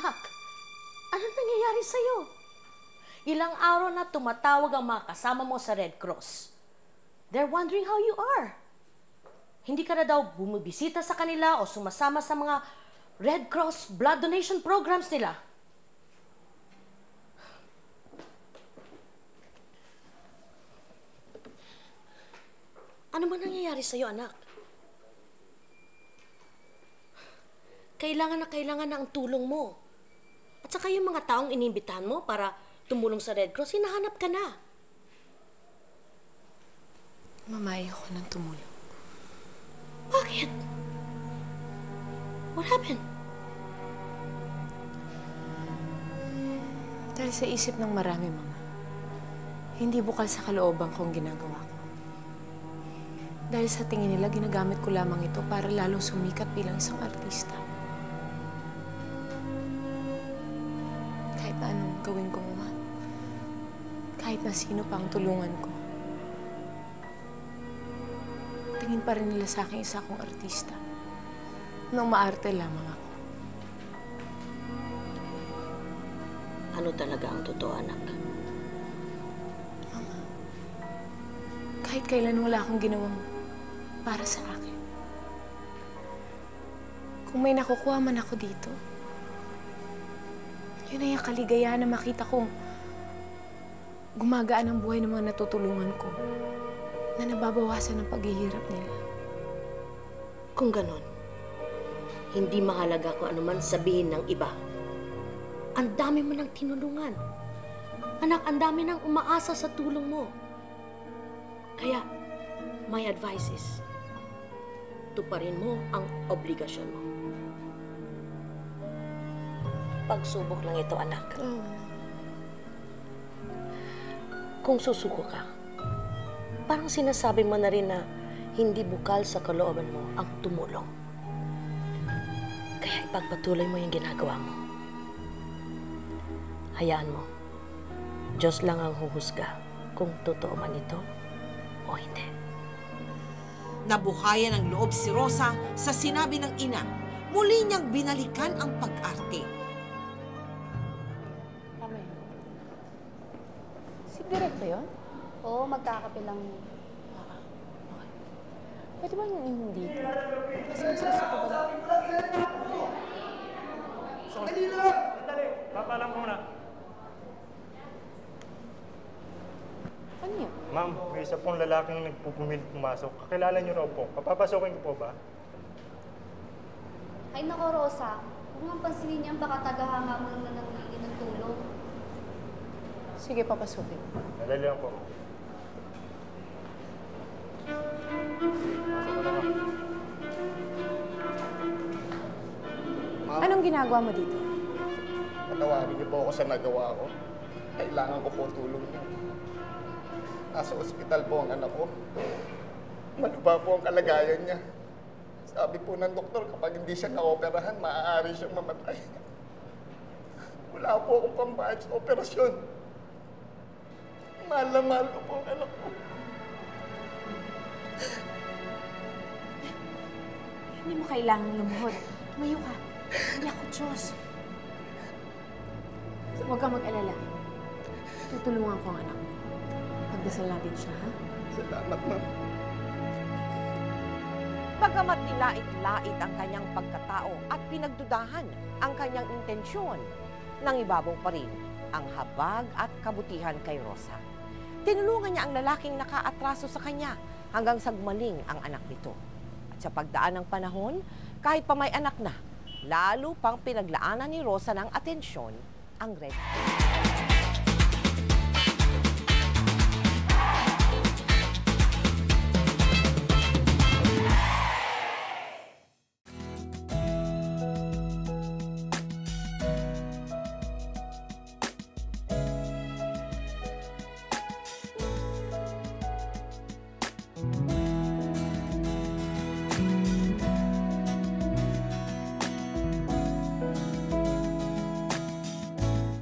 Anak, anong nangyayari sa'yo? Ilang araw na tumatawag ang mga kasama mo sa Red Cross. They're wondering how you are. Hindi ka na daw bumibisita sa kanila o sumasama sa mga Red Cross blood donation programs nila. Ano man nangyayari sa'yo, anak? Kailangan na ang tulong mo. At saka yung mga taong inimbitahan mo para tumulong sa Red Cross, hinahanap ka na. Mama, ayoko nang tumulong. Bakit? What happened? Dahil sa isip ng marami, Mama. Hindi bukal sa kalooban ko ang ginagawa ko. Dahil sa tingin nila, ginagamit ko lamang ito para lalong sumikat bilang isang artista. Kahit na anong gawin ko, Mama. Kahit na sino pa ang tulungan ko. Tingin pa rin nila sa akin isa kong artista. Nang maarte lamang ako. Ano talaga ang totoo, anak? Mama, kahit kailan wala akong ginawang para sa akin. Kung may nakukuha man ako dito, yun ay ang kaligayahan na makita kong gumagaan ang buhay ng mga natutulungan ko na nababawasan ang paghihirap nila. Kung ganon, hindi mahalaga kung ano man sabihin ng iba. Ang dami mo nang tinulungan. Anak, ang dami nang umaasa sa tulong mo. Kaya, my advice is, tuparin mo ang obligasyon mo. Pagsubok lang ito, anak. Kung susuko ka, parang sinasabi mo na rin na hindi bukal sa kalooban mo ang tumulong. Kaya ipagpatuloy mo yung ginagawa mo. Hayaan mo. Diyos lang ang huhusga kung totoo man ito o hindi. Nabuhayan ng loob si Rosa sa sinabi ng ina. Muli niyang binalikan ang pag-arte. Tama yun. Si Direk ba yun? Oo, magkakape lang yun. Okay. Pwede ba yung dito? Kasi masasa ko ba? Sandali lang! Sandali! Papalam ko muna. Ano yun? Ma'am, may isa pong lalaking nagpupumilit pumasok. Kakilala niyo raw po. Papapasokin ko po ba? Ay nako, Rosa. Huwag mong pansinin niyan, baka tagahanga mo na nangihingi ng tulong. Sige, papasukin. Sandali lang po. Pasok ko na, ma'am. Anong ginagawa mo dito? Patawarin niyo po ako sa nagawa ko. Kailangan ko po tulong niyo. Nasa ospital po ang anak ko. Maluba po ang kalagayan niya. Sabi po ng doktor, kapag hindi siya naoperahan, maaari siyang mamatay. Wala po akong pambayad sa operasyon. Mahal na mahal ko po ang anak ko. Hindi mo kailangan lumuhod. Tumayo ka. Hindi ako Diyos. Huwag kang mag-alala. Tutulungan ko ang anak mo. Pagdasal natin siya, ha? Salamat, ma'am. Bagamat nilait-lait ang kanyang pagkatao at pinagdudahan ang kanyang intensyon, nang ibabaw pa rin ang habag at kabutihan kay Rosa. Tinulungan niya ang lalaking nakaatraso sa kanya hanggang sa gumaling ang anak nito. At sa pagdaan ng panahon, kahit pa may anak na, lalo pang pinaglaanan ni Rosa ng atensyon ang Red Cross.